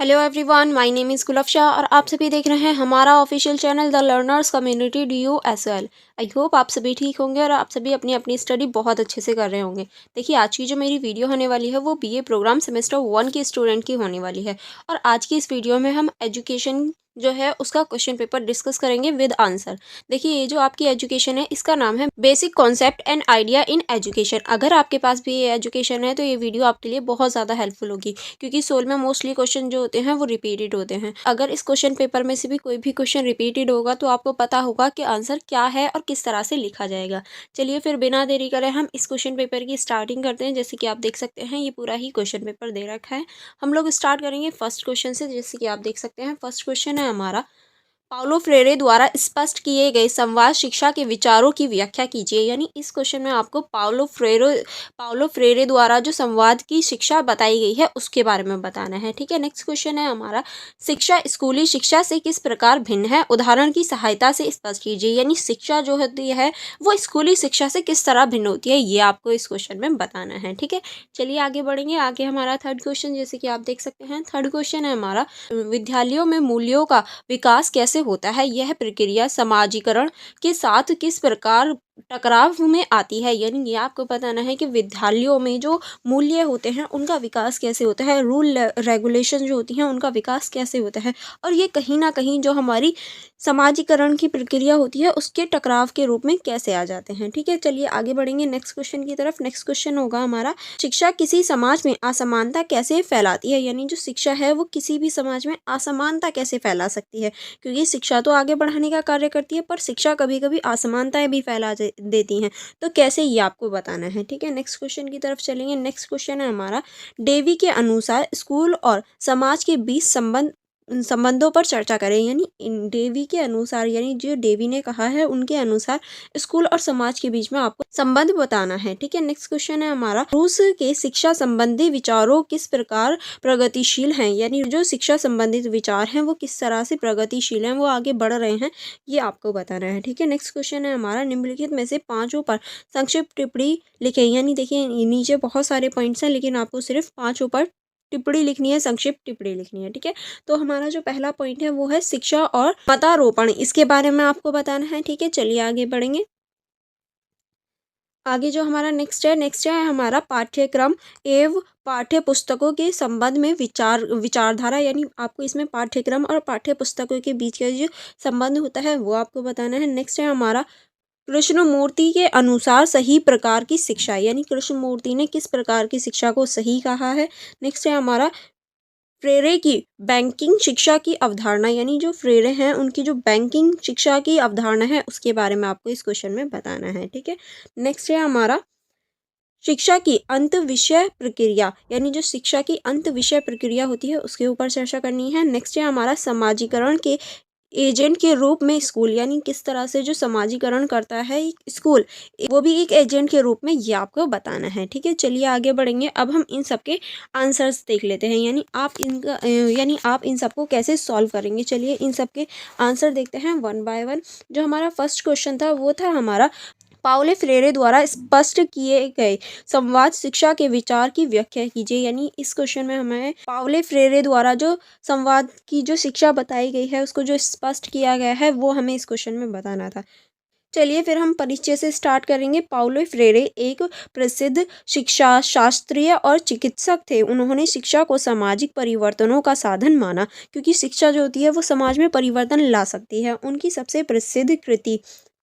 Hello everyone, my name is Gulafsha और आप सभी देख रहे हैं हमारा official channel the learners community DUSL। I hope आप सभी ठीक होंगे और आप सभी अपनी अपनी स्टडी बहुत अच्छे से कर रहे होंगे। देखिए, आज की जो मेरी वीडियो होने वाली है वो BA प्रोग्राम सेमेस्टर 1 की स्टूडेंट की होने वाली है। और आज की इस वीडियो में हम एजुकेशन जो है उसका क्वेश्चन पेपर डिस्कस करेंगे विद आंसर। देखिए, ये जो आपकी एजुकेशन है इसका नाम है basic concept and idea in education. अगर आपके पास भी ये एजुकेशन है तो ये वीडियो आपके लिए बहुत ज़्यादा हेल्पफुल होगी, क्योंकि सोल में मोस्टली क्वेश्चन जो होते हैं वो रिपीटेड होते हैं। अगर इस क्वेश्चन पेपर में से भी कोई भी क्वेश्चन रिपीटेड होगा तो आपको पता होगा कि आंसर क्या है और किस तरह से लिखा जाएगा। चलिए फिर बिना देरी करे हम इस क्वेश्चन पेपर की स्टार्टिंग करते हैं। जैसे कि आप देख सकते हैं ये पूरा ही क्वेश्चन पेपर दे रखा है। हम लोग स्टार्ट करेंगे फर्स्ट क्वेश्चन से। जैसे कि आप देख सकते हैं फर्स्ट क्वेश्चन है हमारा, पाउलो फ्रेरे द्वारा स्पष्ट किए गए संवाद शिक्षा के विचारों की व्याख्या कीजिए। यानी इस क्वेश्चन में आपको पाउलो फ्रेरे द्वारा जो संवाद की शिक्षा बताई गई है उसके बारे में बताना है। ठीक है, नेक्स्ट क्वेश्चन है हमारा, शिक्षा स्कूली शिक्षा से किस प्रकार भिन्न है, उदाहरण की सहायता से स्पष्ट कीजिए। यानी शिक्षा जो होती है वो स्कूली शिक्षा से किस तरह भिन्न होती है, ये आपको इस क्वेश्चन में बताना है। ठीक है, चलिए आगे बढ़ेंगे। आगे हमारा थर्ड क्वेश्चन, जैसे कि आप देख सकते हैं थर्ड क्वेश्चन है हमारा, विद्यालयों में मूल्यों का विकास कैसे होता है, यह प्रक्रिया समाजीकरण के साथ किस प्रकार टकराव में आती है। यानी ये आपको बताना है कि विद्यालयों में जो मूल्य होते हैं उनका विकास कैसे होता है, रूल रेगुलेशन जो होती हैं उनका विकास कैसे होता है, और ये कहीं ना कहीं जो हमारी समाजीकरण की प्रक्रिया होती है उसके टकराव के रूप में कैसे आ जाते हैं। ठीक है, चलिए आगे बढ़ेंगे नेक्स्ट क्वेश्चन की तरफ। नेक्स्ट क्वेश्चन होगा हमारा, शिक्षा किसी समाज में असमानता कैसे फैलाती है। यानी जो शिक्षा है वो किसी भी समाज में असमानता कैसे फैला सकती है, क्योंकि शिक्षा तो आगे बढ़ाने का कार्य करती है पर शिक्षा कभी कभी असमानताएं भी फैला देती हैं। तो कैसे, ये आपको बताना है। ठीक है, नेक्स्ट क्वेश्चन की तरफ चलेंगे। नेक्स्ट क्वेश्चन है हमारा, डेवी के अनुसार स्कूल और समाज के बीच संबंधों पर चर्चा करें। यानी डेवी के अनुसार, यानी जो डेवी ने कहा है उनके अनुसार स्कूल और समाज के बीच में आपको संबंध बताना है। ठीक है, नेक्स्ट क्वेश्चन है हमारा, रूस के शिक्षा संबंधी विचारों किस प्रकार प्रगतिशील हैं। यानी जो शिक्षा संबंधित विचार हैं वो किस तरह से प्रगतिशील हैं, वो आगे बढ़ रहे हैं, ये आपको बताना है। ठीक है, नेक्स्ट क्वेश्चन है हमारा, निम्नलिखित में से पांचों पर संक्षिप्त टिप्पणी लिखें। यानी देखिए नीचे बहुत सारे पॉइंट्स हैं लेकिन आपको सिर्फ पांचों पर टिप्पणी लिखनी है, संक्षिप्त टिप्पणी लिखनी है। ठीक है, तो हमारा जो पहला पॉइंट है वो है शिक्षा और मतारोपण, इसके बारे में आपको बताना है। ठीक है, चलिए आगे बढ़ेंगे। आगे जो हमारा नेक्स्ट है हमारा, पाठ्यक्रम एवं पाठ्य पुस्तकों के संबंध में विचारधारा। यानी आपको इसमें पाठ्यक्रम और पाठ्य पुस्तकों के बीच का जो संबंध होता है वो आपको बताना है। नेक्स्ट है हमारा, कृष्णमूर्ति के अनुसार सही प्रकार की शिक्षा। यानी कृष्णमूर्ति ने किस प्रकार की शिक्षा को सही कहा है। नेक्स्ट है हमारा, फ्रेरे की बैंकिंग शिक्षा की अवधारणा। यानी जो फ्रेरे हैं उनकी जो बैंकिंग शिक्षा की अवधारणा है उसके बारे में आपको इस क्वेश्चन में बताना है। ठीक है, नेक्स्ट है हमारा, शिक्षा की अंत विषय प्रक्रिया। यानी जो शिक्षा की अंत विषय प्रक्रिया होती है उसके ऊपर चर्चा करनी है। नेक्स्ट है हमारा, समाजीकरण के एजेंट के रूप में स्कूल। यानी किस तरह से जो समाजीकरण करता है एक स्कूल, वो भी एक एजेंट के रूप में, ये आपको बताना है। ठीक है, चलिए आगे बढ़ेंगे। अब हम इन सब के आंसर्स देख लेते हैं, यानी आप इन सबको कैसे सॉल्व करेंगे। चलिए इन सब के आंसर देखते हैं वन बाय वन। जो हमारा फर्स्ट क्वेश्चन था वो था हमारा, पाउले फ्रेरे द्वारा स्पष्ट किए गए संवाद शिक्षा के विचार की व्याख्या कीजिए। यानी इस क्वेश्चन में हमें पाउले फ्रेरे द्वारा जो संवाद की जो शिक्षा बताई गई है उसको जो स्पष्ट किया गया है वो हमें इस क्वेश्चन में बताना था। चलिए फिर हम परिचय से स्टार्ट करेंगे। पाउलो फ्रेरे एक प्रसिद्ध शिक्षा शास्त्रीय और चिकित्सक थे। उन्होंने शिक्षा को सामाजिक परिवर्तनों का साधन माना, क्योंकि शिक्षा जो होती है वो समाज में परिवर्तन ला सकती है। उनकी सबसे प्रसिद्ध कृति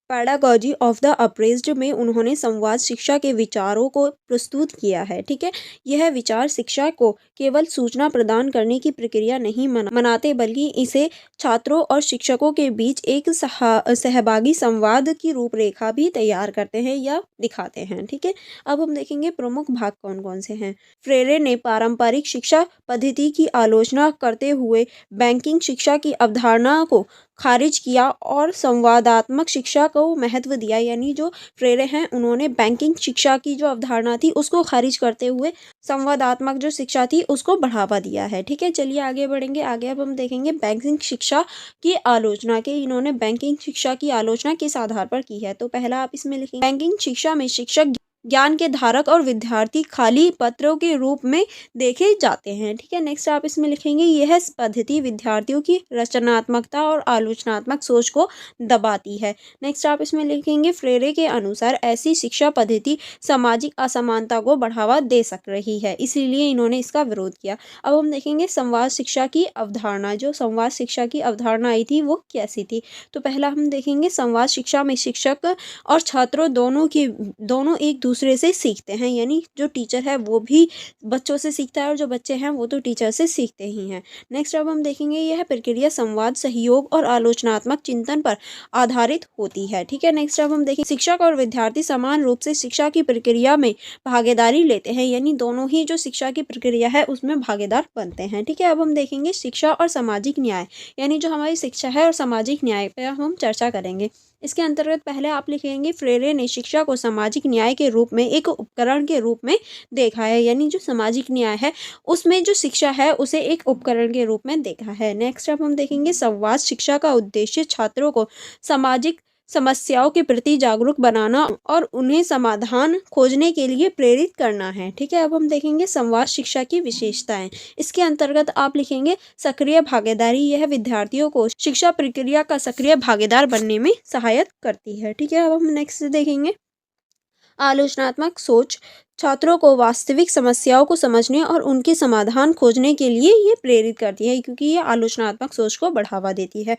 पैडागॉजी ऑफ द अप्रेज्ड में उन्होंने संवाद शिक्षा के विचारों को प्रस्तुत किया है। ठीक है, यह विचार शिक्षा को केवल सूचना प्रदान करने की प्रक्रिया नहीं मनाते, बल्कि इसे छात्रों और शिक्षकों के बीच एक सहभागी संवाद की रूपरेखा भी तैयार करते हैं या दिखाते हैं। ठीक है, अब हम देखेंगे प्रमुख भाग कौन कौन से हैं। फ्रेरे ने पारंपरिक शिक्षा पद्धति की आलोचना करते हुए बैंकिंग शिक्षा की अवधारणा को खारिज किया और संवादात्मक शिक्षा को महत्व दिया। यानी जो फ्रेरे हैं उन्होंने बैंकिंग शिक्षा की जो अवधारणा थी उसको खारिज करते हुए संवादात्मक जो शिक्षा थी उसको बढ़ावा दिया है। ठीक है, चलिए आगे बढ़ेंगे। आगे अब हम देखेंगे बैंकिंग शिक्षा की आलोचना के, इन्होंने बैंकिंग शिक्षा की आलोचना किस आधार पर की है। तो पहला आप इसमें लिखेंगे, बैंकिंग शिक्षा में शिक्षक ज्ञान के धारक और विद्यार्थी खाली पत्रों के रूप में देखे जाते हैं। ठीक है, नेक्स्ट आप इसमें लिखेंगे यह पद्धति विद्यार्थियों की रचनात्मकता और आलोचनात्मक सोच को दबाती है। नेक्स्ट आप इसमें लिखेंगे फ्रेरे के अनुसार ऐसी शिक्षा पद्धति सामाजिक असमानता को बढ़ावा दे सक रही है, इसीलिए इन्होंने इसका विरोध किया। अब हम देखेंगे संवाद शिक्षा की अवधारणा। जो संवाद शिक्षा की अवधारणा आई थी वो कैसी थी? तो पहला हम देखेंगे संवाद शिक्षा में शिक्षक और छात्रों दोनों एक दूसरे से सीखते हैं, यानी जो टीचर है वो भी बच्चों से सीखता है और जो बच्चे हैं वो तो टीचर से सीखते ही हैं। नेक्स्ट अब हम देखेंगे यह प्रक्रिया संवाद, सहयोग और आलोचनात्मक चिंतन पर आधारित होती है। ठीक है, नेक्स्ट अब हम देखेंगे शिक्षक और विद्यार्थी समान रूप से शिक्षा की प्रक्रिया में भागीदारी लेते हैं, यानी दोनों ही जो शिक्षा की प्रक्रिया है उसमें भागीदार बनते हैं। ठीक है, अब हम देखेंगे शिक्षा और सामाजिक न्याय, यानी जो हमारी शिक्षा है और सामाजिक न्याय पर हम चर्चा करेंगे। इसके अंतर्गत पहले आप लिखेंगे फ्रेरे ने शिक्षा को सामाजिक न्याय के रूप में एक उपकरण के रूप में देखा है, यानी जो सामाजिक न्याय है उसमें जो शिक्षा है उसे एक उपकरण के रूप में देखा है। नेक्स्ट अब हम देखेंगे संवाद शिक्षा का उद्देश्य छात्रों को सामाजिक समस्याओं के प्रति जागरूक बनाना और उन्हें समाधान खोजने के लिए प्रेरित करना है। ठीक है, अब हम देखेंगे संवाद शिक्षा की विशेषताएं। इसके अंतर्गत आप लिखेंगे सक्रिय भागीदारी, यह विद्यार्थियों को शिक्षा प्रक्रिया का सक्रिय भागीदार बनने में सहायक करती है। ठीक है, अब हम नेक्स्ट देखेंगे आलोचनात्मक सोच, छात्रों को वास्तविक समस्याओं को समझने और उनके समाधान खोजने के लिए ये प्रेरित करती है, क्योंकि ये आलोचनात्मक सोच को बढ़ावा देती है।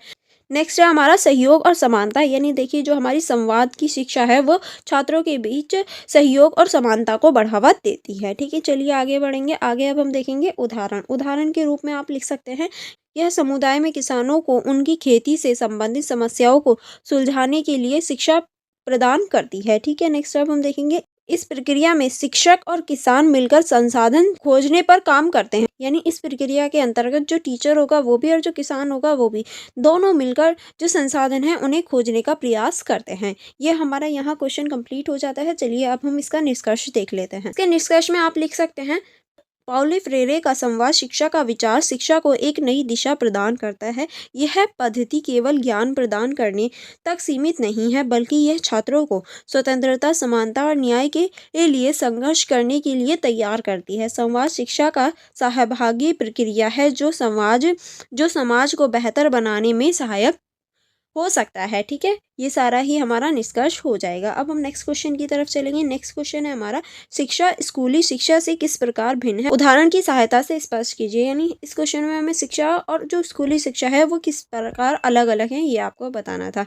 नेक्स्ट है हमारा सहयोग और समानता, यानी देखिए जो हमारी संवाद की शिक्षा है वो छात्रों के बीच सहयोग और समानता को बढ़ावा देती है। ठीक है, चलिए आगे बढ़ेंगे। आगे अब हम देखेंगे उदाहरण के रूप में आप लिख सकते हैं यह समुदाय में किसानों को उनकी खेती से संबंधित समस्याओं को सुलझाने के लिए शिक्षा प्रदान करती है। ठीक है, नेक्स्ट अब हम देखेंगे इस प्रक्रिया में शिक्षक और किसान मिलकर संसाधन खोजने पर काम करते हैं, यानी इस प्रक्रिया के अंतर्गत जो टीचर होगा वो भी और जो किसान होगा वो भी, दोनों मिलकर जो संसाधन है उन्हें खोजने का प्रयास करते हैं। ये हमारा यहाँ क्वेश्चन कंप्लीट हो जाता है। चलिए अब हम इसका निष्कर्ष देख लेते हैं। इसके निष्कर्ष में आप लिख सकते हैं पाउलो फ्रेरे का संवाद शिक्षा का विचार शिक्षा को एक नई दिशा प्रदान करता है। यह पद्धति केवल ज्ञान प्रदान करने तक सीमित नहीं है, बल्कि यह छात्रों को स्वतंत्रता, समानता और न्याय के लिए संघर्ष करने के लिए तैयार करती है। संवाद शिक्षा का सहभागी प्रक्रिया है जो समाज को बेहतर बनाने में सहायक हो सकता है। ठीक है, ये सारा ही हमारा निष्कर्ष हो जाएगा। अब हम नेक्स्ट क्वेश्चन की तरफ चलेंगे। नेक्स्ट क्वेश्चन है हमारा शिक्षा स्कूली शिक्षा से किस प्रकार भिन्न है, उदाहरण की सहायता से स्पष्ट कीजिए। यानी इस क्वेश्चन में हमें शिक्षा और जो स्कूली शिक्षा है वो किस प्रकार अलग अलग है ये आपको बताना था।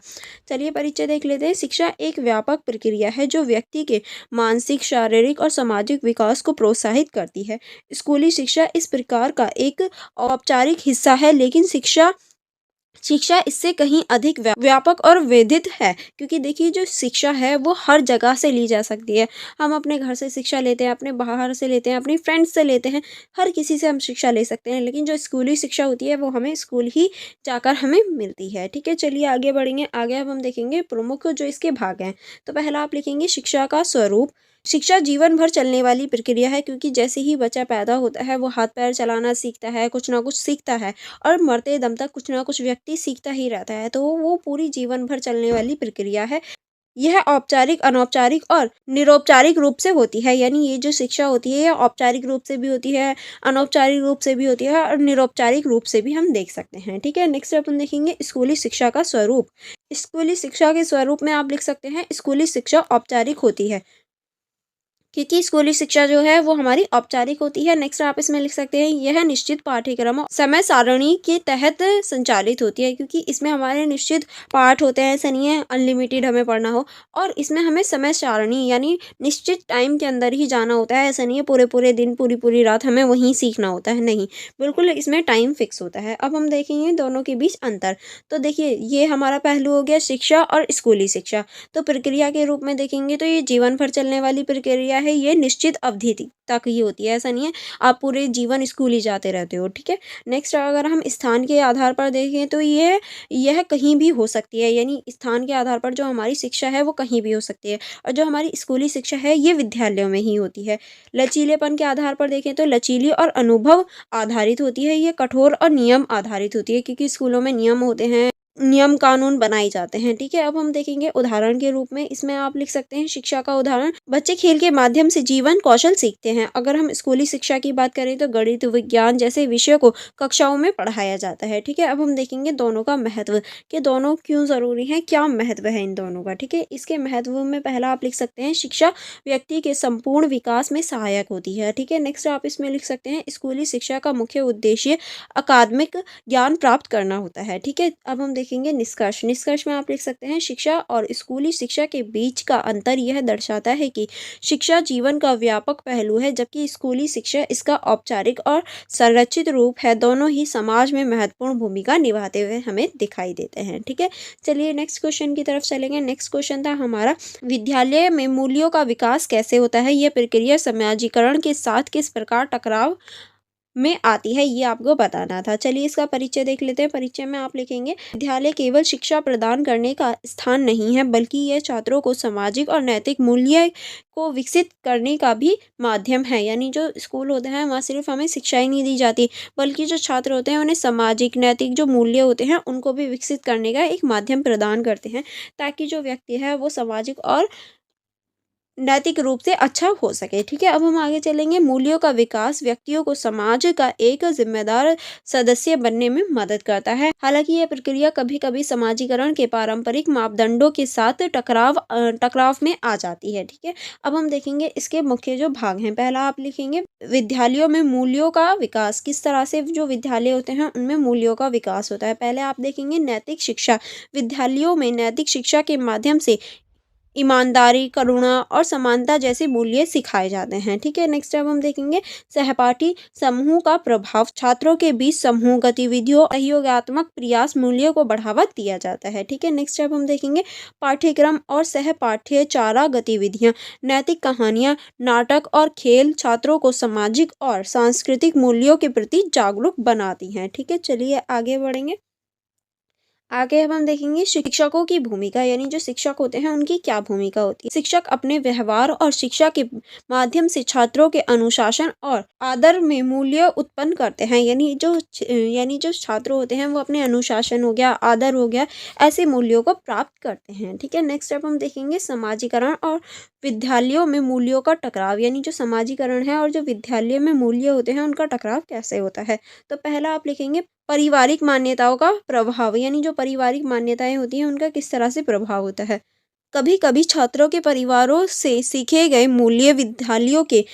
चलिए परिचय देख लेते हैं। शिक्षा एक व्यापक प्रक्रिया है जो व्यक्ति के मानसिक, शारीरिक और सामाजिक विकास को प्रोत्साहित करती है। स्कूली शिक्षा इस प्रकार का एक औपचारिक हिस्सा है, लेकिन शिक्षा इससे कहीं अधिक व्यापक और विविध है, क्योंकि देखिए जो शिक्षा है वो हर जगह से ली जा सकती है। हम अपने घर से शिक्षा लेते हैं, अपने बाहर से लेते हैं, अपनी फ्रेंड्स से लेते हैं, हर किसी से हम शिक्षा ले सकते हैं, लेकिन जो स्कूली शिक्षा होती है वो हमें स्कूल ही जाकर हमें मिलती है। ठीक है, चलिए आगे बढ़ेंगे। आगे अब हम देखेंगे प्रमुख जो इसके भाग हैं। तो पहला आप लिखेंगे शिक्षा का स्वरूप। शिक्षा जीवन भर चलने वाली प्रक्रिया है, क्योंकि जैसे ही बच्चा पैदा होता है वो हाथ पैर चलाना सीखता है, कुछ ना कुछ सीखता है और मरते दम तक कुछ ना कुछ व्यक्ति सीखता ही रहता है, तो वो पूरी जीवन भर चलने वाली प्रक्रिया है। यह औपचारिक, अनौपचारिक और निरौपचारिक रूप से होती है, यानी ये जो शिक्षा होती है यह औपचारिक रूप से भी होती है, अनौपचारिक रूप से भी होती है और निरौपचारिक रूप से भी हम देख सकते हैं। ठीक है, नेक्स्ट अपन देखेंगे स्कूली शिक्षा का स्वरूप। स्कूली शिक्षा के स्वरूप में आप लिख सकते हैं स्कूली शिक्षा औपचारिक होती है, क्योंकि स्कूली शिक्षा जो है वो हमारी औपचारिक होती है। नेक्स्ट आप इसमें लिख सकते हैं यह निश्चित पाठ्यक्रम और समय सारणी के तहत संचालित होती है, क्योंकि इसमें हमारे निश्चित पाठ होते हैं, ऐसा नहीं है अनलिमिटेड हमें पढ़ना हो, और इसमें हमें समय सारणी यानी निश्चित टाइम के अंदर ही जाना होता है, ऐसा नहीं है पूरे पूरे दिन पूरी पूरी रात हमें वहीं सीखना होता है, नहीं, बिल्कुल इसमें टाइम फिक्स होता है। अब हम देखेंगे दोनों के बीच अंतर। तो देखिए ये हमारा पहलू हो गया शिक्षा और स्कूली शिक्षा। तो प्रक्रिया के रूप में देखेंगे तो ये जीवन भर चलने वाली प्रक्रिया है, ये निश्चित अवधि तक ही होती है, ऐसा नहीं है आप पूरे जीवन स्कूल ही जाते रहते हो। ठीक है, नेक्स्ट अगर हम स्थान के आधार पर देखें तो यह कहीं भी हो सकती है, यानी स्थान के आधार पर जो हमारी शिक्षा है वो कहीं भी हो सकती है, और जो हमारी स्कूली शिक्षा है ये विद्यालयों में ही होती है। लचीलेपन के आधार पर देखें तो लचीली और अनुभव आधारित होती है, ये कठोर और नियम आधारित होती है, क्योंकि स्कूलों में नियम होते हैं, नियम कानून बनाए जाते हैं। ठीक है, अब हम देखेंगे उदाहरण के रूप में, इसमें आप लिख सकते हैं शिक्षा का उदाहरण, बच्चे खेल के माध्यम से जीवन कौशल सीखते हैं। अगर हम स्कूली शिक्षा की बात करें तो गणित, विज्ञान जैसे विषयों को कक्षाओं में पढ़ाया जाता है। ठीक है, अब हम देखेंगे दोनों का महत्व, कि दोनों क्यों ज़रूरी हैं, क्या महत्व है इन दोनों का। ठीक है, इसके महत्व में पहला आप लिख सकते हैं शिक्षा व्यक्ति के संपूर्ण विकास में सहायक होती है। ठीक है, नेक्स्ट आप इसमें लिख सकते हैं स्कूली शिक्षा का मुख्य उद्देश्य अकादमिक ज्ञान प्राप्त करना होता है। ठीक है, अब हम देखेंगे निष्कर्ष। निष्कर्ष में आप लिख सकते हैं शिक्षा और स्कूली शिक्षा के बीच का अंतर यह दर्शाता है कि शिक्षा जीवन का व्यापक पहलू है, जबकि स्कूली शिक्षा इसका औपचारिक और संरचित रूप है। दोनों ही समाज में महत्वपूर्ण भूमिका निभाते हुए हमें दिखाई देते हैं। ठीक है, चलिए नेक्स्ट क्वेश्चन की तरफ चलेंगे। नेक्स्ट क्वेश्चन था हमारा, विद्यालय में मूल्यों का विकास कैसे होता है, यह प्रक्रिया समाजीकरण के साथ किस प्रकार टकराव में आती है, ये आपको बताना था। चलिए इसका परिचय देख लेते हैं। परिचय में आप लिखेंगे विद्यालय केवल शिक्षा प्रदान करने का स्थान नहीं है, बल्कि यह छात्रों को सामाजिक और नैतिक मूल्य को विकसित करने का भी माध्यम है। यानी जो स्कूल होते हैं वहाँ सिर्फ हमें शिक्षा ही नहीं दी जाती, बल्कि जो छात्र होते हैं उन्हें सामाजिक नैतिक जो मूल्य होते हैं उनको भी विकसित करने का एक माध्यम प्रदान करते हैं, ताकि जो व्यक्ति है वो सामाजिक और नैतिक रूप से अच्छा हो सके। ठीक है, अब हम आगे चलेंगे। मूल्यों का विकास व्यक्तियों को समाज का एक जिम्मेदार सदस्य बनने में मदद करता है। हालांकि यह प्रक्रिया कभी कभी समाजीकरण के पारंपरिक मापदंडों के साथ टकराव में आ जाती है। ठीक है, अब हम देखेंगे इसके मुख्य जो भाग हैं। पहला आप लिखेंगे विद्यालयों में मूल्यों का विकास, किस तरह से जो विद्यालय होते हैं उनमें मूल्यों का विकास होता है। पहले आप देखेंगे नैतिक शिक्षा, विद्यालयों में नैतिक शिक्षा के माध्यम से ईमानदारी, करुणा और समानता जैसे मूल्य सिखाए जाते हैं। ठीक है, नेक्स्ट अब हम देखेंगे सहपाठी समूह का प्रभाव, छात्रों के बीच समूह गतिविधियों, सहयोगात्मक प्रयास मूल्यों को बढ़ावा दिया जाता है। ठीक है, नेक्स्ट अब हम देखेंगे पाठ्यक्रम और सहपाठ्यचारा गतिविधियां, नैतिक कहानियां, नाटक और खेल छात्रों को सामाजिक और सांस्कृतिक मूल्यों के प्रति जागरूक बनाती हैं। ठीक है, चलिए आगे बढ़ेंगे। आगे अब हम देखेंगे शिक्षकों की भूमिका, यानी जो शिक्षक होते हैं उनकी क्या भूमिका होती है। शिक्षक अपने व्यवहार और शिक्षा के माध्यम से छात्रों के अनुशासन और आदर में मूल्य उत्पन्न करते हैं। यानी जो छात्र होते हैं वो अपने अनुशासन हो गया, आदर हो गया, ऐसे मूल्यों को प्राप्त करते हैं। ठीक है, नेक्स्ट अब हम देखेंगे समाजीकरण और विद्यालयों में मूल्यों का टकराव, यानी जो समाजीकरण है और जो विद्यालय में मूल्य होते हैं उनका टकराव कैसे होता है। तो पहला आप लिखेंगे पारिवारिक मान्यताओं का प्रभाव, यानी जो पारिवारिक मान्यताएं होती हैं उनका किस तरह से प्रभाव होता है। कभी कभी छात्रों के परिवारों से सीखे गए मूल्य विद्यालयों के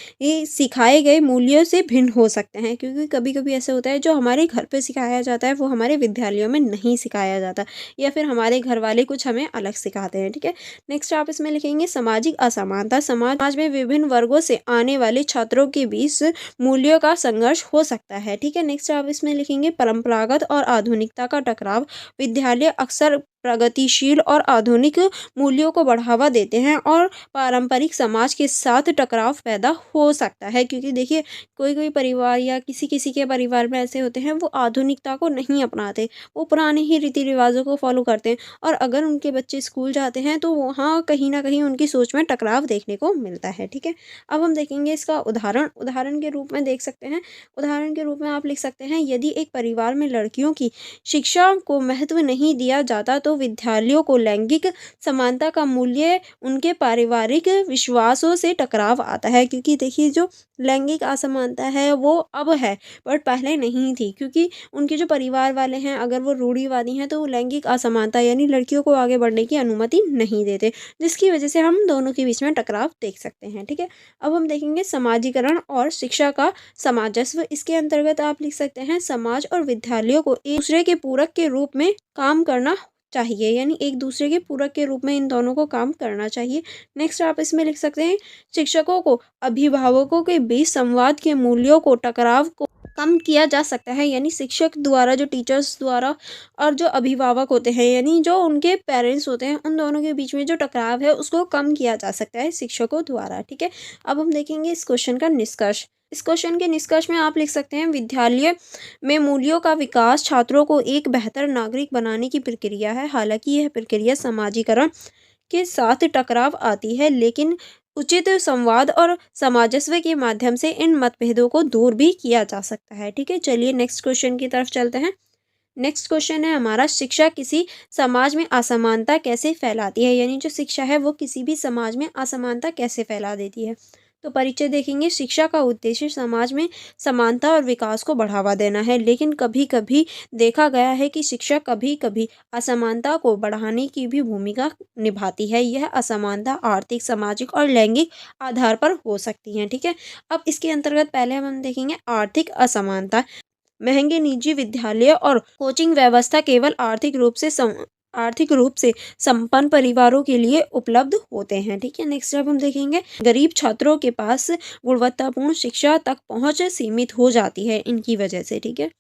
सिखाए गए मूल्यों से भिन्न हो सकते हैं, क्योंकि कभी कभी ऐसा होता है जो हमारे घर पे सिखाया जाता है वो हमारे विद्यालयों में नहीं सिखाया जाता, या फिर हमारे घर वाले कुछ हमें अलग सिखाते हैं। ठीक है, नेक्स्ट आप इसमें लिखेंगे सामाजिक असमानता, समाज में विभिन्न वर्गों से आने वाले छात्रों के बीच मूल्यों का संघर्ष हो सकता है। ठीक है, नेक्स्ट आप इसमें लिखेंगे परंपरागत और आधुनिकता का टकराव, विद्यालय अक्सर प्रगतिशील और आधुनिक मूल्यों को बढ़ावा देते हैं और पारंपरिक समाज के साथ टकराव पैदा हो सकता है, क्योंकि देखिए कोई कोई परिवार या किसी किसी के परिवार में ऐसे होते हैं वो आधुनिकता को नहीं अपनाते, वो पुराने ही रीति रिवाजों को फॉलो करते हैं, और अगर उनके बच्चे स्कूल जाते हैं तो वहाँ कहीं ना कहीं उनकी सोच में टकराव देखने को मिलता है। ठीक है, अब हम देखेंगे इसका उदाहरण के रूप में देख सकते हैं। उदाहरण के रूप में आप लिख सकते हैं यदि एक परिवार में लड़कियों की शिक्षा को महत्व नहीं दिया जाता तो विद्यालयों को लैंगिक समानता का मूल्य उनके पारिवारिक विश्वासों से टकराव आता है, क्योंकि देखिए जो लैंगिक असमानता है वो अब है बट पहले नहीं थी, क्योंकि उनके जो परिवार वाले हैं अगर वो रूढ़िवादी हैं तो वो लैंगिक असमानता यानी लड़कियों को आगे बढ़ने की अनुमति नहीं देते, जिसकी वजह से हम दोनों के बीच में टकराव देख सकते हैं। ठीक है, अब हम देखेंगे समाजीकरण और शिक्षा का सामंजस्य। इसके अंतर्गत आप लिख सकते हैं समाज और विद्यालयों को एक दूसरे के पूरक के रूप में काम करना चाहिए, यानी एक दूसरे के पूरक के रूप में इन दोनों को काम करना चाहिए। नेक्स्ट आप इसमें लिख सकते हैं शिक्षकों को अभिभावकों के बीच संवाद के मूल्यों को टकराव को कम किया जा सकता है, यानी शिक्षक द्वारा जो टीचर्स द्वारा और जो अभिभावक होते हैं यानी जो उनके पेरेंट्स होते हैं उन दोनों के बीच में जो टकराव है उसको कम किया जा सकता है शिक्षकों द्वारा। ठीक है, अब हम देखेंगे इस क्वेश्चन का निष्कर्ष। इस क्वेश्चन के निष्कर्ष में आप लिख सकते हैं विद्यालय में मूल्यों का विकास छात्रों को एक बेहतर नागरिक बनाने की प्रक्रिया है। हालांकि यह प्रक्रिया समाजीकरण के साथ टकराव आती है, लेकिन उचित संवाद और सामंजस्य के माध्यम से इन मतभेदों को दूर भी किया जा सकता है। ठीक है, चलिए नेक्स्ट क्वेश्चन की तरफ चलते हैं। नेक्स्ट क्वेश्चन है हमारा, शिक्षा किसी समाज में असमानता कैसे फैलाती है, यानी जो शिक्षा है वो किसी भी समाज में असमानता कैसे फैला देती है। तो परिचय देखेंगे, शिक्षा का उद्देश्य समाज में समानता और विकास को बढ़ावा देना है, लेकिन कभी कभी देखा गया है कि शिक्षा कभी कभी असमानता को बढ़ाने की भी भूमिका निभाती है। यह असमानता आर्थिक, सामाजिक और लैंगिक आधार पर हो सकती है। ठीक है, अब इसके अंतर्गत पहले हम देखेंगे आर्थिक असमानता। महंगे निजी विद्यालय और कोचिंग व्यवस्था केवल आर्थिक रूप से संपन्न परिवारों के लिए उपलब्ध होते हैं। ठीक है, नेक्स्ट अब हम देखेंगे, गरीब छात्रों के पास गुणवत्तापूर्ण शिक्षा तक पहुंच सीमित हो जाती है इनकी वजह से। ठीक है,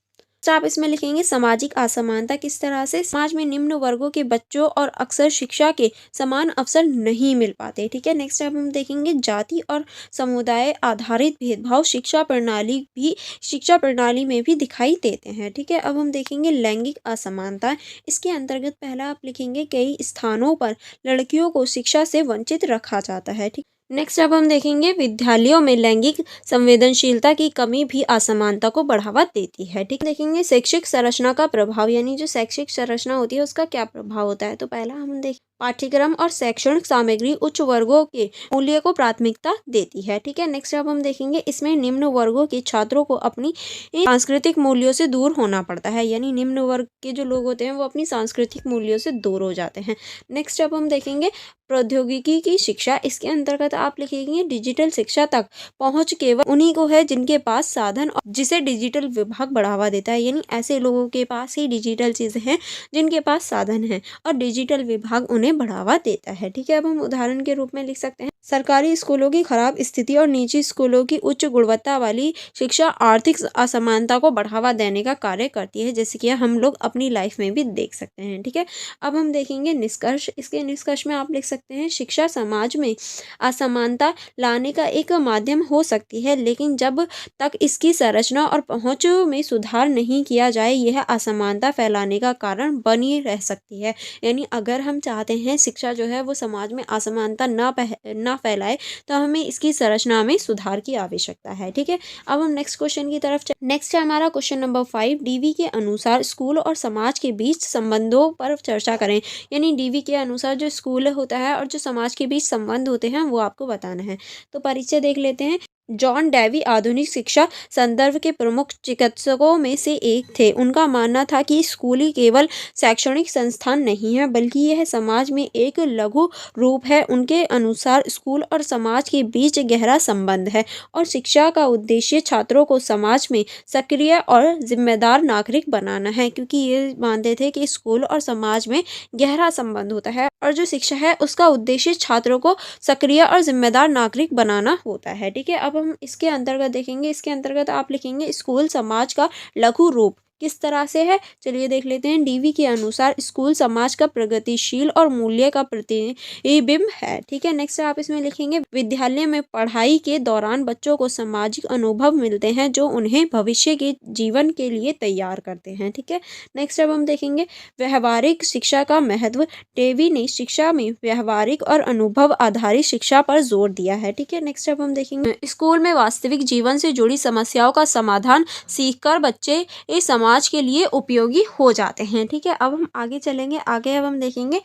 तो आप इसमें लिखेंगे सामाजिक असमानता किस तरह से समाज में निम्न वर्गों के बच्चों और अक्सर शिक्षा के समान अवसर नहीं मिल पाते। ठीक है, नेक्स्ट अब हम देखेंगे जाति और समुदाय आधारित भेदभाव शिक्षा प्रणाली में भी दिखाई देते हैं। ठीक है, अब हम देखेंगे लैंगिक असमानता। इसके अंतर्गत पहला आप लिखेंगे, कई स्थानों पर लड़कियों को शिक्षा से वंचित रखा जाता है। ठीक, नेक्स्ट अब हम देखेंगे विद्यालयों में लैंगिक संवेदनशीलता की कमी भी असमानता को बढ़ावा देती है। ठीक, देखेंगे शैक्षिक संरचना का प्रभाव, यानी जो शैक्षिक संरचना होती है उसका क्या प्रभाव होता है। तो पहला हम देखें, पाठ्यक्रम और शैक्षणिक सामग्री उच्च वर्गों के मूल्य को प्राथमिकता देती है। ठीक है, नेक्स्ट अब हम देखेंगे, इसमें निम्न वर्गों के छात्रों को अपनी सांस्कृतिक मूल्यों से दूर होना पड़ता है, यानी निम्न वर्ग के जो लोग होते हैं वो अपनी सांस्कृतिक मूल्यों से दूर हो जाते हैं। नेक्स्ट अब हम देखेंगे प्रौद्योगिकी की शिक्षा। इसके अंतर्गत आप लिखेंगे, डिजिटल शिक्षा तक पहुंच केवल उन्हीं को है जिनके पास साधन और जिसे डिजिटल विभाग बढ़ावा देता है, यानी ऐसे लोगों के पास ही डिजिटल चीज़ें हैं जिनके पास साधन है और डिजिटल विभाग उन्हें बढ़ावा देता है। ठीक है, अब हम उदाहरण के रूप में लिख सकते हैं, सरकारी स्कूलों की खराब स्थिति और निजी स्कूलों की उच्च गुणवत्ता वाली शिक्षा आर्थिक असमानता को बढ़ावा देने का कार्य करती है, जैसे कि हम लोग अपनी लाइफ में भी देख सकते हैं। ठीक है, अब हम देखेंगे निष्कर्ष। इसके निष्कर्ष में आप लिख सकते हैं, शिक्षा समाज में असमानता लाने का एक माध्यम हो सकती है, लेकिन जब तक इसकी संरचना और पहुंच में सुधार नहीं किया जाए यह असमानता फैलाने का कारण बनी रह सकती है। यानी अगर हम चाहते हैं शिक्षा जो है वो समाज में असमानता ना फैलाए तो हमें इसकी संरचना में सुधार की आवश्यकता है। ठीक है, अब हम नेक्स्ट क्वेश्चन की तरफ नेक्स्ट है हमारा क्वेश्चन नंबर 5, डीवी के अनुसार स्कूल और समाज के बीच संबंधों पर चर्चा करें। यानी डीवी के अनुसार जो स्कूल होता है और जो समाज के बीच संबंध होते हैं वो आपको बताना है। तो परिचय देख लेते हैं। जॉन डेवी आधुनिक शिक्षा संदर्भ के प्रमुख चिकित्सकों में से एक थे। उनका मानना था कि स्कूली केवल शैक्षणिक संस्थान नहीं है बल्कि यह समाज में एक लघु रूप है। उनके अनुसार स्कूल और समाज के बीच गहरा संबंध है और शिक्षा का उद्देश्य छात्रों को समाज में सक्रिय और जिम्मेदार नागरिक बनाना है, क्योंकि ये मानते थे कि स्कूल और समाज में गहरा संबंध होता है और जो शिक्षा है उसका उद्देश्य छात्रों को सक्रिय और जिम्मेदार नागरिक बनाना होता है। ठीक है, अब हम इसके अंतर्गत देखेंगे। इसके अंतर्गत आप लिखेंगे, स्कूल समाज का लघु रूप किस तरह से है, चलिए देख लेते हैं। डीवी के अनुसार स्कूल समाज का प्रगतिशील और मूल्य का प्रतिबिंब है। ठीक है, नेक्स्ट आप इसमें लिखेंगे, विद्यालय में पढ़ाई के दौरान बच्चों को सामाजिक अनुभव मिलते हैं जो उन्हें भविष्य के जीवन के लिए तैयार करते हैं। ठीक है, नेक्स्ट अब हम देखेंगे व्यवहारिक शिक्षा का महत्व। डेवी ने शिक्षा में व्यवहारिक और अनुभव आधारित शिक्षा पर जोर दिया है। ठीक है, नेक्स्ट अब हम देखेंगे स्कूल में वास्तविक जीवन से जुड़ी समस्याओं का समाधान सीखकर बच्चे इस समाज के लिए उपयोगी हो जाते हैं। ठीक है, अब हम आगे चलेंगे। आगे अब हम देखेंगे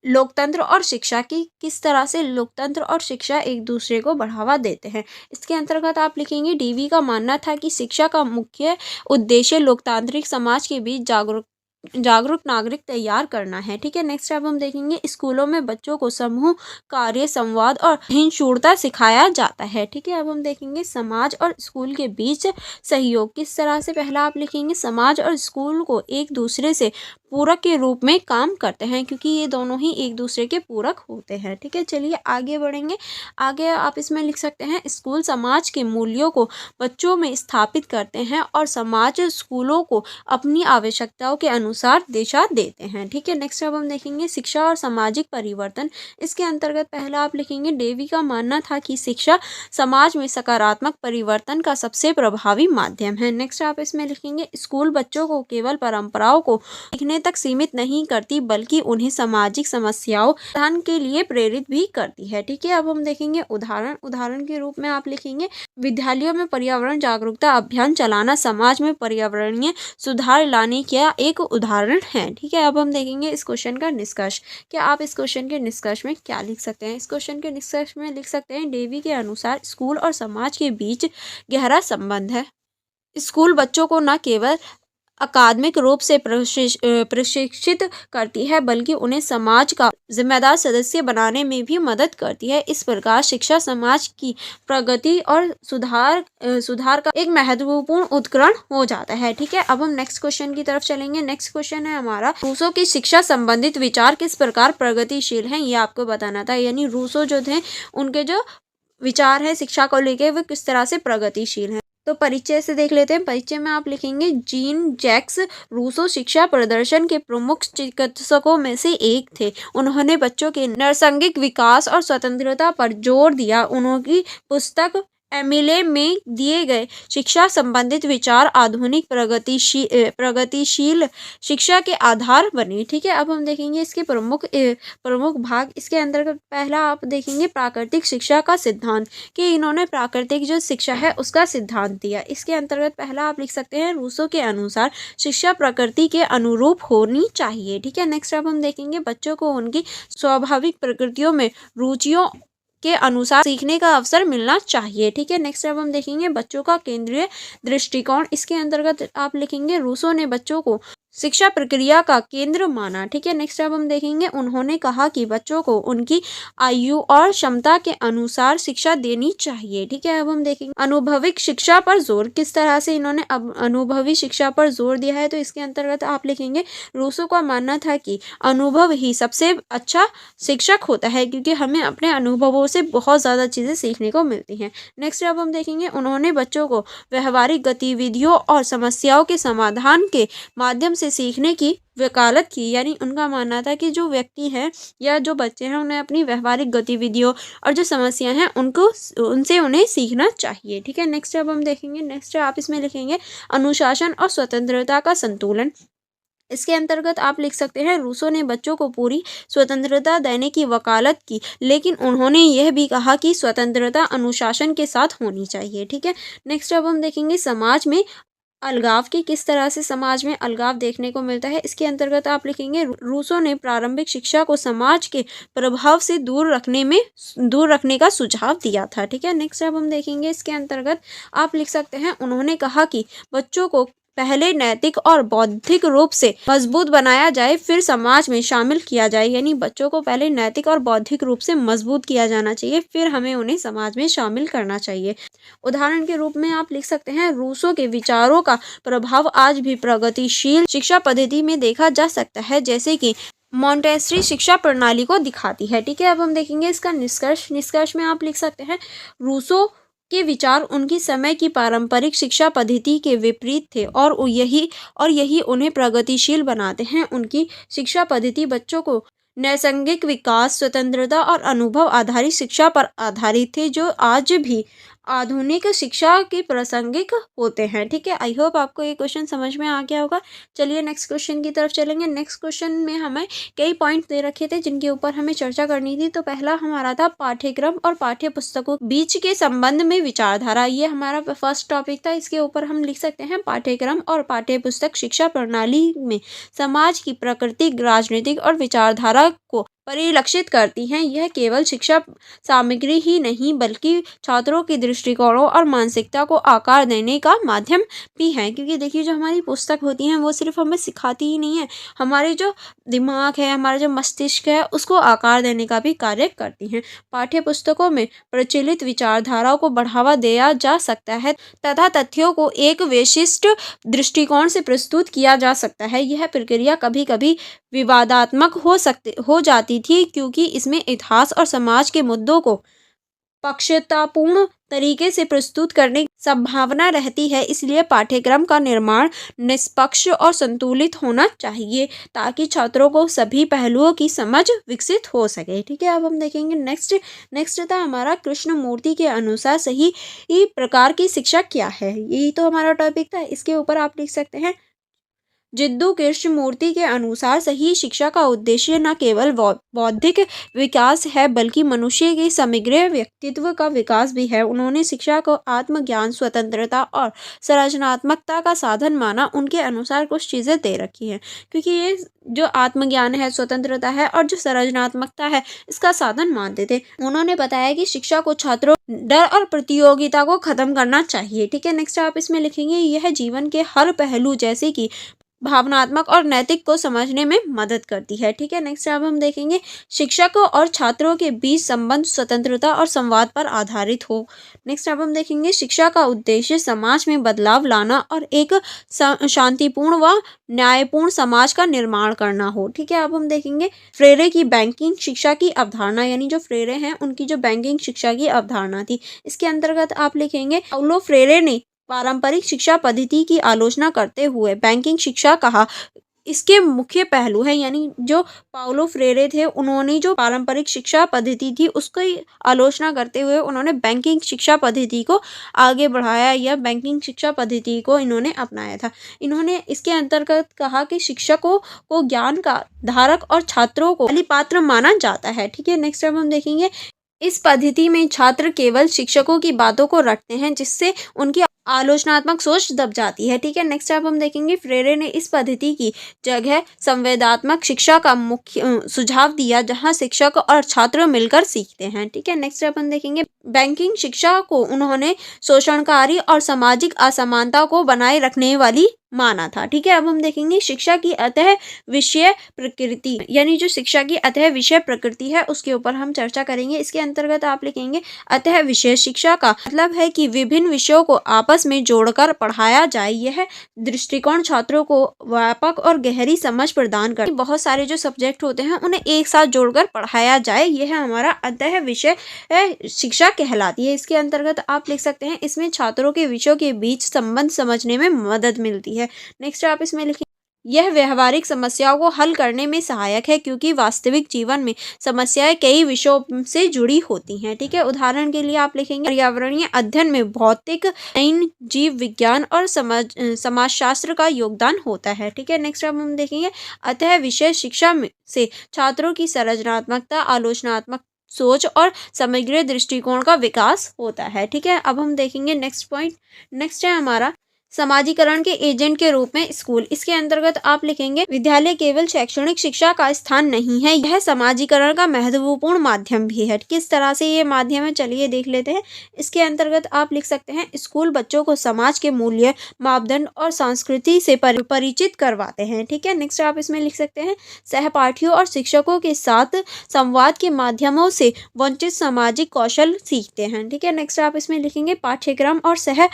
लोकतंत्र और शिक्षा की किस तरह से लोकतंत्र और शिक्षा एक दूसरे को बढ़ावा देते हैं। इसके अंतर्गत आप लिखेंगे, डीवी का मानना था कि शिक्षा का मुख्य उद्देश्य लोकतांत्रिक समाज के बीच जागरूक नागरिक तैयार करना है। ठीक है, नेक्स्ट अब हम देखेंगे स्कूलों में बच्चों को समूह कार्य, संवाद और सहिष्णुता सिखाया जाता है। ठीक है, अब हम देखेंगे समाज और स्कूल के बीच सहयोग किस तरह से। पहला आप लिखेंगे, समाज और स्कूल को एक दूसरे से पूरक के रूप में काम करते हैं, क्योंकि ये दोनों ही एक दूसरे के पूरक होते हैं। ठीक है, चलिए आगे बढ़ेंगे। आगे आप इसमें लिख सकते हैं, स्कूल समाज के मूल्यों को बच्चों में स्थापित करते हैं और समाज स्कूलों को अपनी आवश्यकताओं के अनुसार अनुसार दिशा देते हैं। ठीक है, नेक्स्ट अब हम देखेंगे शिक्षा और सामाजिक परिवर्तन। इसके अंतर्गत पहला आप लिखेंगे डेवी का मानना था कि शिक्षा समाज में सकारात्मक परिवर्तन का सबसे प्रभावी माध्यम है। नेक्स्ट आप इसमें लिखेंगे स्कूल बच्चों को केवल परंपराओं को सीखने तक सीमित नहीं करती बल्कि उन्हें सामाजिक समस्याओं समाधान के लिए प्रेरित भी करती है। ठीक है, अब हम देखेंगे उदाहरण के रूप में आप लिखेंगे विद्यालयों में पर्यावरण जागरूकता अभियान चलाना समाज में पर्यावरणीय सुधार लाने का एक उदाहरण है। ठीक है, अब हम देखेंगे इस क्वेश्चन का निष्कर्ष। क्या आप इस क्वेश्चन के निष्कर्ष में क्या लिख सकते हैं? इस क्वेश्चन के निष्कर्ष में लिख सकते हैं डेवी के अनुसार स्कूल और समाज के बीच गहरा संबंध है। स्कूल बच्चों को न केवल अकादमिक रूप से प्रशिक्षित करती है बल्कि उन्हें समाज का जिम्मेदार सदस्य बनाने में भी मदद करती है। इस प्रकार शिक्षा समाज की प्रगति और सुधार का एक महत्वपूर्ण उपकरण हो जाता है। ठीक है, अब हम नेक्स्ट क्वेश्चन की तरफ चलेंगे। नेक्स्ट क्वेश्चन है हमारा रूसो की शिक्षा संबंधित विचार किस प्रकार प्रगतिशील हैं, ये आपको बताना था। यानी रूसो जो थे उनके जो विचार है शिक्षा को लेके वो किस तरह से प्रगतिशील हैं। तो परिचय से देख लेते हैं। परिचय में आप लिखेंगे जीन जैक्स रूसो शिक्षा प्रदर्शन के प्रमुख चिकित्सकों में से एक थे। उन्होंने बच्चों के नैसर्गिक विकास और स्वतंत्रता पर जोर दिया। उनकी पुस्तक एमिले में दिए गए शिक्षा संबंधित विचार आधुनिक प्रगतिशील शिक्षा के आधार बने। ठीक है, अब हम देखेंगे इसके प्रमुख भाग। इसके अंतर्गत पहला आप देखेंगे प्राकृतिक शिक्षा का सिद्धांत कि इन्होंने प्राकृतिक जो शिक्षा है उसका सिद्धांत दिया। इसके अंतर्गत पहला आप लिख सकते हैं रूसो के अनुसार शिक्षा प्रकृति के अनुरूप होनी चाहिए। ठीक है, नेक्स्ट अब हम देखेंगे बच्चों को उनकी स्वाभाविक प्रकृतियों में रुचियों के अनुसार सीखने का अवसर मिलना चाहिए। ठीक है, नेक्स्ट अब हम देखेंगे बच्चों का केंद्रीय दृष्टिकोण। इसके अंतर्गत आप लिखेंगे रूसो ने बच्चों को शिक्षा प्रक्रिया का केंद्र माना। ठीक है, नेक्स्ट अब हम देखेंगे उन्होंने कहा कि बच्चों को उनकी आयु और क्षमता के अनुसार शिक्षा देनी चाहिए। ठीक है, अब हम देखेंगे अनुभविक शिक्षा पर जोर। किस तरह से इन्होंने अनुभवी शिक्षा पर जोर दिया है, तो इसके अंतर्गत आप लिखेंगे रूसो का मानना था कि अनुभव ही सबसे अच्छा शिक्षक होता है क्योंकि हमें अपने अनुभवों से बहुत ज़्यादा चीज़ें सीखने को मिलती हैं। नेक्स्ट अब हम देखेंगे उन्होंने बच्चों को व्यवहारिक गतिविधियों और समस्याओं के समाधान के माध्यम से सीखने की वकालत की। यानी उनका मानना था कि जो व्यक्ति हैं या जो बच्चे हैं उन्हें अपनी व्यवहारिक गतिविधियों और जो समस्याएं हैं उनसे उन्हें सीखना चाहिए। ठीक है, नेक्स्ट अब हम देखेंगे नेक्स्ट आप इसमें लिखेंगे अनुशासन और स्वतंत्रता का संतुलन। इसके अंतर्गत आप लिख सकते हैं रूसो ने बच्चों को पूरी स्वतंत्रता देने की वकालत की लेकिन उन्होंने यह भी कहा कि स्वतंत्रता अनुशासन के साथ होनी चाहिए। ठीक है, नेक्स्ट अब हम देखेंगे समाज में अलगाव की किस तरह से समाज में अलगाव देखने को मिलता है। इसके अंतर्गत आप लिखेंगे रूसो ने प्रारंभिक शिक्षा को समाज के प्रभाव से दूर रखने का सुझाव दिया था। ठीक है, नेक्स्ट अब हम देखेंगे इसके अंतर्गत आप लिख सकते हैं उन्होंने कहा कि बच्चों को पहले नैतिक और बौद्धिक रूप से मजबूत बनाया जाए फिर समाज में शामिल किया जाए। यानी बच्चों को पहले नैतिक और बौद्धिक रूप से मजबूत किया जाना चाहिए फिर हमें उन्हें समाज में शामिल करना चाहिए। उदाहरण के रूप में आप लिख सकते हैं रूसो के विचारों का प्रभाव आज भी प्रगतिशील शिक्षा पद्धति में देखा जा सकता है जैसे कि मॉन्टेसरी शिक्षा प्रणाली को दिखाती है। ठीक है, अब हम देखेंगे इसका निष्कर्ष में आप लिख सकते हैं रूसो के विचार उनकी समय की पारंपरिक शिक्षा पद्धति के विपरीत थे और यही उन्हें प्रगतिशील बनाते हैं। उनकी शिक्षा पद्धति बच्चों को नैसर्गिक विकास स्वतंत्रता और अनुभव आधारित शिक्षा पर आधारित थे जो आज भी आधुनिक शिक्षा के प्रासंगिक होते हैं। ठीक है, आई होप आपको ये क्वेश्चन समझ में आ गया होगा। चलिए नेक्स्ट क्वेश्चन की तरफ चलेंगे। नेक्स्ट क्वेश्चन में हमें कई पॉइंट दे रखे थे जिनके ऊपर हमें चर्चा करनी थी। तो पहला हमारा था पाठ्यक्रम और पाठ्य पुस्तकों बीच के संबंध में विचारधारा। ये हमारा फर्स्ट टॉपिक था। इसके ऊपर हम लिख सकते हैं पाठ्यक्रम और पाठ्य पुस्तक शिक्षा प्रणाली में समाज की प्राकृतिक राजनीतिक और विचारधारा को परिलक्षित करती हैं। यह केवल शिक्षा सामग्री ही नहीं बल्कि छात्रों के दृष्टिकोणों और मानसिकता को आकार देने का माध्यम भी है। क्योंकि देखिए जो हमारी पुस्तक होती हैं वो सिर्फ हमें सिखाती ही नहीं है, हमारे जो दिमाग है हमारा जो मस्तिष्क है उसको आकार देने का भी कार्य करती हैं। पाठ्य पुस्तकों में प्रचलित विचारधाराओं को बढ़ावा दिया जा सकता है तथा तथ्यों को एक विशिष्ट दृष्टिकोण से प्रस्तुत किया जा सकता है। यह प्रक्रिया कभी कभी विवादात्मक हो जाती थी क्योंकि इसमें इतिहास और समाज के मुद्दों को पक्षतापूर्ण तरीके से प्रस्तुत करने की संभावना रहती है। इसलिए पाठ्यक्रम का निर्माण निष्पक्ष और संतुलित होना चाहिए ताकि छात्रों को सभी पहलुओं की समझ विकसित हो सके। ठीक है, अब हम देखेंगे नेक्स्ट था हमारा कृष्णमूर्ति के अनुसार सही प्रकार की शिक्षा क्या है। यही तो हमारा टॉपिक था। इसके ऊपर आप लिख सकते हैं, जिद्दू कृष्णमूर्ति के अनुसार सही शिक्षा का उद्देश्य न केवल बौद्धिक विकास है बल्कि मनुष्य के समग्र व्यक्तित्व का विकास भी है। उन्होंने शिक्षा को आत्मज्ञान, स्वतंत्रता और सृजनात्मकता का साधन माना। उनके अनुसार कुछ चीज़ें दे रखी हैं, क्योंकि ये जो आत्मज्ञान है, स्वतंत्रता है और जो सृजनात्मकता है, इसका साधन मानते थे। उन्होंने बताया कि शिक्षा को छात्रों डर और प्रतियोगिता को खत्म करना चाहिए। ठीक है, नेक्स्ट आप इसमें लिखेंगे, यह जीवन के हर पहलू जैसे कि भावनात्मक और नैतिक को समझने में मदद करती है। ठीक है, नेक्स्ट अब हम देखेंगे, शिक्षकों और छात्रों के बीच संबंध स्वतंत्रता और संवाद पर आधारित हो। नेक्स्ट अब हम देखेंगे, शिक्षा का उद्देश्य समाज में बदलाव लाना और एक शांतिपूर्ण व न्यायपूर्ण समाज का निर्माण करना हो। ठीक है, अब हम देखेंगे फ्रेरे की बैंकिंग शिक्षा की अवधारणा, यानी जो फ्रेरे हैं उनकी जो बैंकिंग शिक्षा की अवधारणा थी। इसके अंतर्गत आप लिखेंगे, पाउलो फ्रेरे ने पारंपरिक शिक्षा पद्धति की आलोचना करते हुए बैंकिंग शिक्षा कहा। इसके मुख्य पहलू है, यानी जो पाउलो फ्रेरे थे उन्होंने जो पारंपरिक शिक्षा पद्धति थी उसकी आलोचना करते हुए उन्होंने बैंकिंग शिक्षा पद्धति को आगे बढ़ाया या बैंकिंग शिक्षा पद्धति को इन्होंने अपनाया था। इन्होंने इसके अंतर्गत कहा कि शिक्षकों को ज्ञान का धारक और छात्रों को बलि पात्र माना जाता है। ठीक है, नेक्स्ट अब हम देखेंगे, इस पद्धति में छात्र केवल शिक्षकों की बातों को रटते हैं जिससे उनकी आलोचनात्मक सोच दब जाती है। ठीक है, नेक्स्ट अब हम देखेंगे, फ्रेरे ने इस पद्धति की जगह संवेदात्मक शिक्षा का मुख्य सुझाव दिया जहां शिक्षक और छात्र मिलकर सीखते हैं। ठीक है, नेक्स्ट अब हम देखेंगे, बैंकिंग शिक्षा को उन्होंने शोषणकारी और सामाजिक असमानता को बनाए रखने वाली माना था। ठीक है, अब हम देखेंगे, शिक्षा की अतः विषय प्रकृति, यानी जो शिक्षा की अतः विषय प्रकृति है उसके ऊपर हम चर्चा करेंगे। इसके अंतर्गत आप लिखेंगे, अतः विषय शिक्षा का मतलब है कि विभिन्न विषयों को आपस में जोड़कर पढ़ाया जाए। यह दृष्टिकोण छात्रों को व्यापक और गहरी समझ प्रदान कर बहुत सारे जो सब्जेक्ट होते हैं उन्हें एक साथ जोड़कर पढ़ाया जाए, यह हमारा अतः विषय शिक्षा कहलाती है। इसके अंतर्गत आप लिख सकते हैं, इसमें छात्रों के विषयों के बीच संबंध समझने में मदद मिलती है। नेक्स्ट आप इसमें लिखें, यह व्यवहारिक समस्याओं को हल करने में सहायक है क्योंकि वास्तविक जीवन में समस्याएं कई विषयों से जुड़ी होती हैं। ठीक है, उदाहरण के लिए आप लिखेंगे, पर्यावरणीय अध्ययन में भौतिक, जीव विज्ञान और समाजशास्त्र का योगदान होता है। ठीक है, नेक्स्ट अब हम देखेंगे, अतः विषय शिक्षा में से छात्रों की सृजनात्मकता, आलोचनात्मक सोच और समग्र दृष्टिकोण का विकास होता है। ठीक है, अब हम देखेंगे नेक्स्ट पॉइंट। नेक्स्ट है हमारा समाजीकरण के एजेंट के रूप में स्कूल। इसके अंतर्गत आप लिखेंगे, विद्यालय केवल शैक्षणिक शिक्षा का स्थान नहीं है, यह समाजीकरण का महत्वपूर्ण माध्यम भी है। किस तरह से ये माध्यम है, चलिए देख लेते हैं। इसके अंतर्गत आप लिख सकते हैं, स्कूल बच्चों को समाज के मूल्य, मापदंड और संस्कृति से परिचित करवाते हैं। ठीक है, नेक्स्ट आप इसमें लिख सकते हैं, सहपाठियों और शिक्षकों के साथ संवाद के माध्यमों से वंचित सामाजिक कौशल सीखते हैं। ठीक है, नेक्स्ट आप इसमें लिखेंगे, पाठ्यक्रम और सह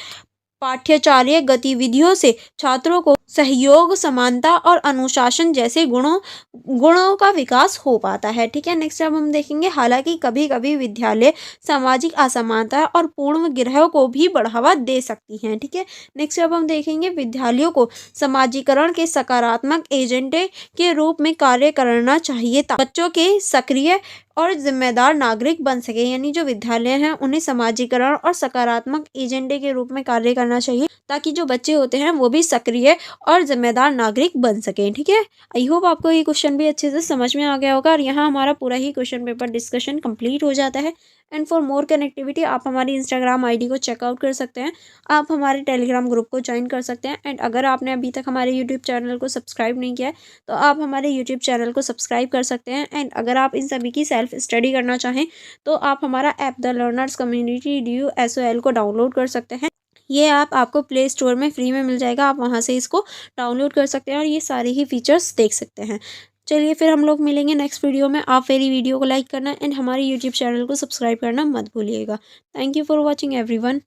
पाठ्यचार्य गतिविधियों से छात्रों को सहयोग, समानता और अनुशासन जैसे गुणों का विकास हो पाता है। ठीक है, नेक्स्ट अब हम देखेंगे, हालांकि कभी कभी विद्यालय सामाजिक असमानता और पूर्वग्रह को भी बढ़ावा दे सकती हैं। ठीक है, नेक्स्ट अब हम देखेंगे, विद्यालयों को समाजीकरण के सकारात्मक एजेंट के रूप में कार्य करना चाहिए ताकि बच्चों के सक्रिय और जिम्मेदार नागरिक बन सके, यानी जो विद्यालय हैं उन्हें समाजीकरण और सकारात्मक एजेंडे के रूप में कार्य करना चाहिए ताकि जो बच्चे होते हैं वो भी सक्रिय और जिम्मेदार नागरिक बन सकें। ठीक है, आई होप आपको ये क्वेश्चन भी अच्छे से समझ में आ गया होगा और यहाँ हमारा पूरा ही क्वेश्चन पेपर डिस्कशन कंप्लीट हो जाता है। एंड फॉर मोर कनेक्टिविटी आप हमारी इंस्टाग्राम आईडी को चेकआउट कर सकते हैं, आप हमारे टेलीग्राम ग्रुप को ज्वाइन कर सकते हैं। एंड अगर आपने अभी तक हमारे यूट्यूब चैनल को सब्सक्राइब नहीं किया है तो आप हमारे यूट्यूब चैनल को सब्सक्राइब कर सकते हैं। एंड अगर आप इन सभी की सेल्फ स्टडी करना चाहें तो आप हमारा app the learners community DU SOL को डाउनलोड कर सकते हैं। ये ऐप आपको प्ले स्टोर में फ्री में मिल जाएगा, आप वहाँ से इसको डाउनलोड कर सकते हैं और ये सारे ही फीचर्स देख सकते हैं। चलिए फिर हम लोग मिलेंगे नेक्स्ट वीडियो में। आप मेरी वीडियो को लाइक करना एंड हमारे यूट्यूब चैनल को सब्सक्राइब करना मत भूलिएगा। Thank you for watching everyone.